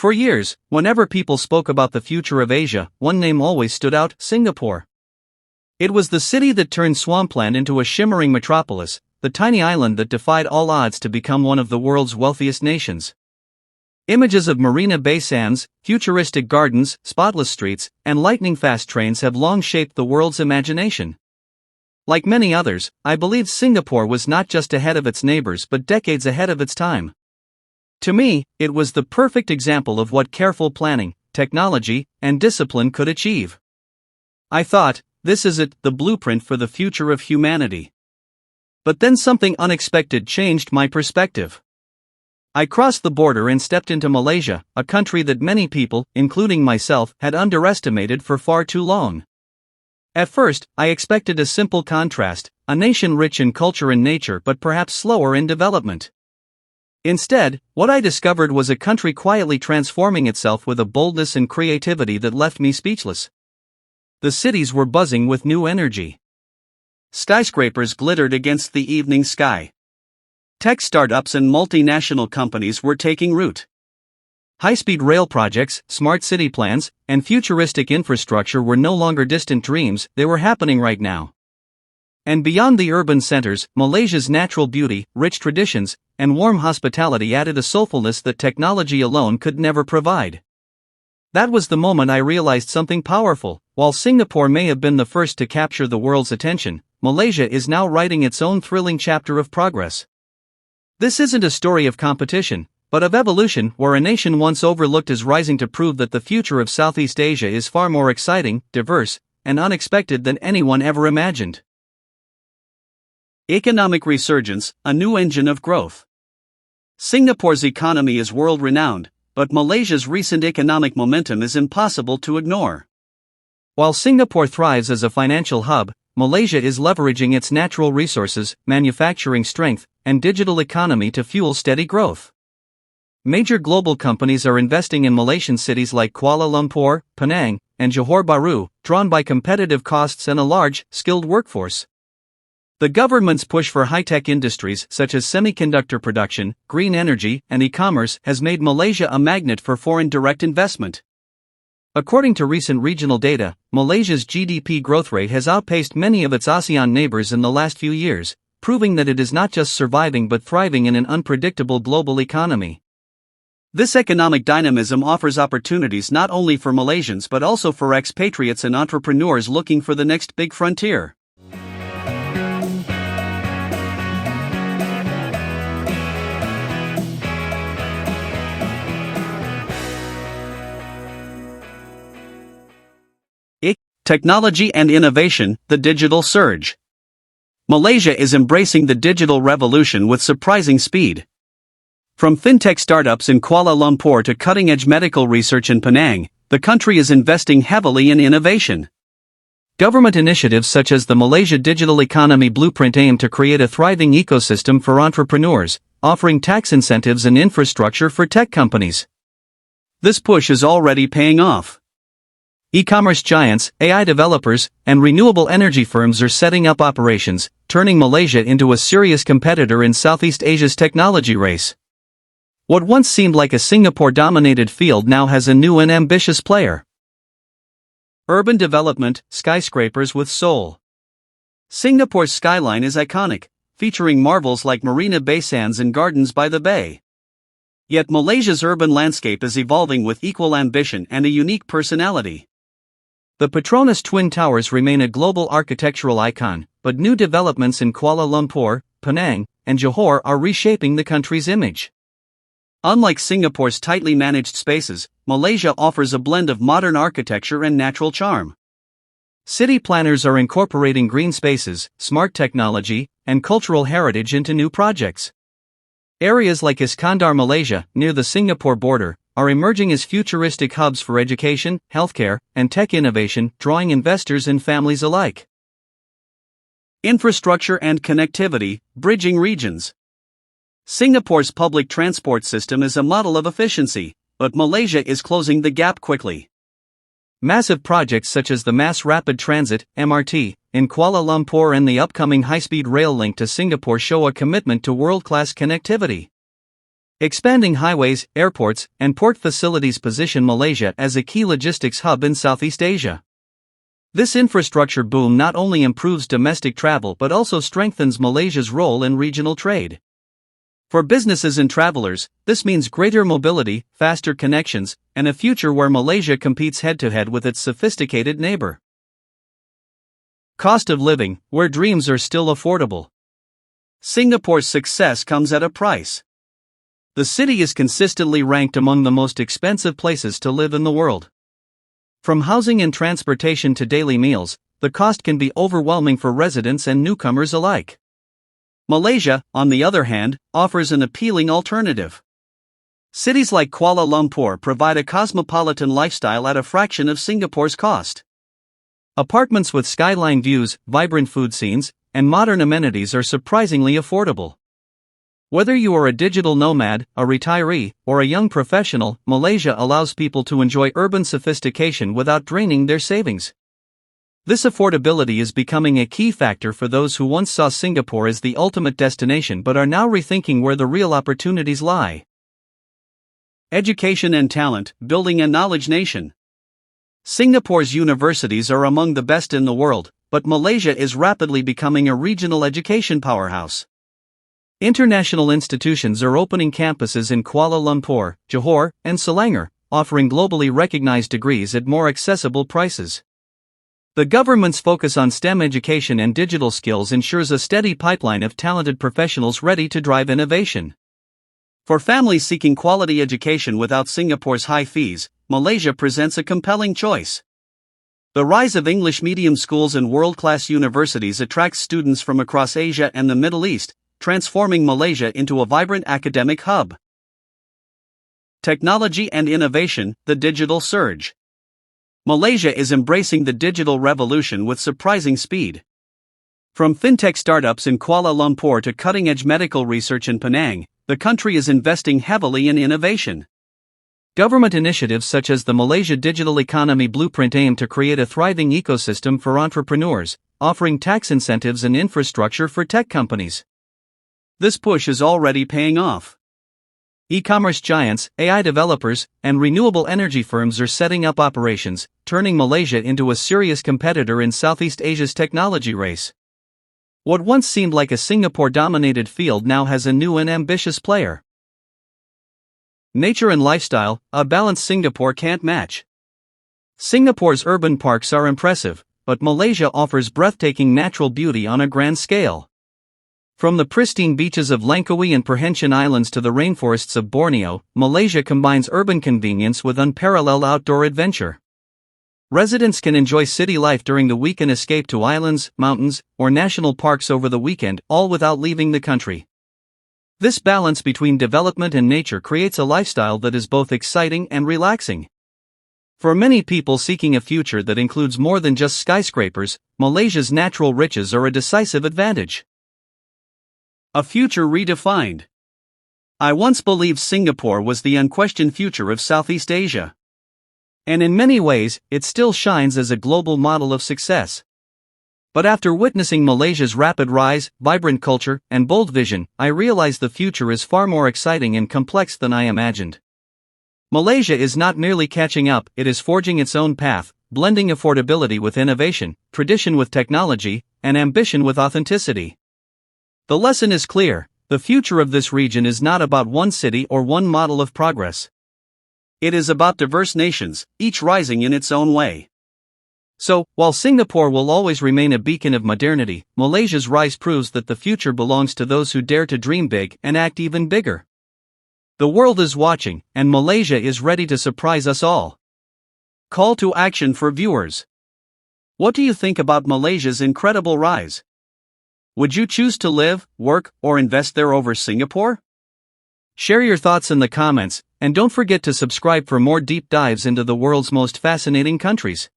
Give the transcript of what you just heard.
For years, whenever people spoke about the future of Asia, one name always stood out: Singapore. It was the city that turned swampland into a shimmering metropolis, the tiny island that defied all odds to become one of the world's wealthiest nations. Images of Marina Bay Sands, futuristic gardens, spotless streets, and lightning-fast trains have long shaped the world's imagination. Like many others, I believed Singapore was not just ahead of its neighbors but decades ahead of its time. To me, it was the perfect example of what careful planning, technology, and discipline could achieve. I thought, this is it, the blueprint for the future of humanity. But then something unexpected changed my perspective. I crossed the border and stepped into Malaysia, a country that many people, including myself, had underestimated for far too long. At first, I expected a simple contrast, a nation rich in culture and nature but perhaps slower in development. Instead, what I discovered was a country quietly transforming itself with a boldness and creativity that left me speechless. The cities were buzzing with new energy. Skyscrapers glittered against the evening sky. Tech startups and multinational companies were taking root. High-speed rail projects, smart city plans, and futuristic infrastructure were no longer distant dreams, they were happening right now. And beyond the urban centers, Malaysia's natural beauty, rich traditions, and warm hospitality added a soulfulness that technology alone could never provide. That was the moment I realized something powerful. While Singapore may have been the first to capture the world's attention, Malaysia is now writing its own thrilling chapter of progress. This isn't a story of competition, but of evolution, where a nation once overlooked is rising to prove that the future of Southeast Asia is far more exciting, diverse, and unexpected than anyone ever imagined. Economic resurgence, a new engine of growth. Singapore's economy is world-renowned, but Malaysia's recent economic momentum is impossible to ignore. While Singapore thrives as a financial hub, Malaysia is leveraging its natural resources, manufacturing strength, and digital economy to fuel steady growth. Major global companies are investing in Malaysian cities like Kuala Lumpur, Penang, and Johor Bahru, drawn by competitive costs and a large, skilled workforce. The government's push for high-tech industries such as semiconductor production, green energy, and e-commerce has made Malaysia a magnet for foreign direct investment. According to recent regional data, Malaysia's GDP growth rate has outpaced many of its ASEAN neighbors in the last few years, proving that it is not just surviving but thriving in an unpredictable global economy. This economic dynamism offers opportunities not only for Malaysians but also for expatriates and entrepreneurs looking for the next big frontier. Technology and innovation, the digital surge. Malaysia is embracing the digital revolution with surprising speed. From fintech startups in Kuala Lumpur to cutting-edge medical research in Penang, the country is investing heavily in innovation. Government initiatives such as the Malaysia Digital Economy Blueprint aim to create a thriving ecosystem for entrepreneurs, offering tax incentives and infrastructure for tech companies. This push is already paying off. E-commerce giants, AI developers, and renewable energy firms are setting up operations, turning Malaysia into a serious competitor in Southeast Asia's technology race. What once seemed like a Singapore-dominated field now has a new and ambitious player. Urban development, skyscrapers with soul. Singapore's skyline is iconic, featuring marvels like Marina Bay Sands and gardens by the bay. Yet Malaysia's urban landscape is evolving with equal ambition and a unique personality. The Petronas Twin Towers remain a global architectural icon, but new developments in Kuala Lumpur, Penang, and Johor are reshaping the country's image. Unlike Singapore's tightly managed spaces, Malaysia offers a blend of modern architecture and natural charm. City planners are incorporating green spaces, smart technology, and cultural heritage into new projects. Areas like Iskandar, Malaysia, near the Singapore border, are emerging as futuristic hubs for education, healthcare, and tech innovation, drawing investors and families alike. Infrastructure and connectivity, bridging regions. Singapore's public transport system is a model of efficiency, but Malaysia is closing the gap quickly. Massive projects such as the Mass Rapid Transit, MRT, in Kuala Lumpur and the upcoming high-speed rail link to Singapore show a commitment to world-class connectivity. Expanding highways, airports, and port facilities position Malaysia as a key logistics hub in Southeast Asia. This infrastructure boom not only improves domestic travel but also strengthens Malaysia's role in regional trade. For businesses and travelers, this means greater mobility, faster connections, and a future where Malaysia competes head-to-head with its sophisticated neighbor. Cost of living, where dreams are still affordable. Singapore's success comes at a price. The city is consistently ranked among the most expensive places to live in the world. From housing and transportation to daily meals, the cost can be overwhelming for residents and newcomers alike. Malaysia, on the other hand, offers an appealing alternative. Cities like Kuala Lumpur provide a cosmopolitan lifestyle at a fraction of Singapore's cost. Apartments with skyline views, vibrant food scenes, and modern amenities are surprisingly affordable. Whether you are a digital nomad, a retiree, or a young professional, Malaysia allows people to enjoy urban sophistication without draining their savings. This affordability is becoming a key factor for those who once saw Singapore as the ultimate destination but are now rethinking where the real opportunities lie. Education and talent, building a knowledge nation. Singapore's universities are among the best in the world, but Malaysia is rapidly becoming a regional education powerhouse. International institutions are opening campuses in Kuala Lumpur, Johor, and Selangor, offering globally recognized degrees at more accessible prices. The government's focus on STEM education and digital skills ensures a steady pipeline of talented professionals ready to drive innovation. For families seeking quality education without Singapore's high fees, Malaysia presents a compelling choice. The rise of English medium schools and world-class universities attracts students from across Asia and the Middle East, transforming Malaysia into a vibrant academic hub. Technology and innovation, the digital surge. Malaysia is embracing the digital revolution with surprising speed. From fintech startups in Kuala Lumpur to cutting-edge medical research in Penang, the country is investing heavily in innovation. Government initiatives such as the Malaysia Digital Economy Blueprint aim to create a thriving ecosystem for entrepreneurs, offering tax incentives and infrastructure for tech companies. This push is already paying off. E-commerce giants, AI developers, and renewable energy firms are setting up operations, turning Malaysia into a serious competitor in Southeast Asia's technology race. What once seemed like a Singapore-dominated field now has a new and ambitious player. Nature and lifestyle, a balance Singapore can't match. Singapore's urban parks are impressive, but Malaysia offers breathtaking natural beauty on a grand scale. From the pristine beaches of Langkawi and Perhentian Islands to the rainforests of Borneo, Malaysia combines urban convenience with unparalleled outdoor adventure. Residents can enjoy city life during the week and escape to islands, mountains, or national parks over the weekend, all without leaving the country. This balance between development and nature creates a lifestyle that is both exciting and relaxing. For many people seeking a future that includes more than just skyscrapers, Malaysia's natural riches are a decisive advantage. A future redefined. I once believed Singapore was the unquestioned future of Southeast Asia. And in many ways, it still shines as a global model of success. But after witnessing Malaysia's rapid rise, vibrant culture, and bold vision, I realized the future is far more exciting and complex than I imagined. Malaysia is not merely catching up, it is forging its own path, blending affordability with innovation, tradition with technology, and ambition with authenticity. The lesson is clear: the future of this region is not about one city or one model of progress. It is about diverse nations, each rising in its own way. So, while Singapore will always remain a beacon of modernity, Malaysia's rise proves that the future belongs to those who dare to dream big and act even bigger. The world is watching, and Malaysia is ready to surprise us all. Call to action for viewers. What do you think about Malaysia's incredible rise? Would you choose to live, work, or invest there over Singapore? Share your thoughts in the comments, and don't forget to subscribe for more deep dives into the world's most fascinating countries.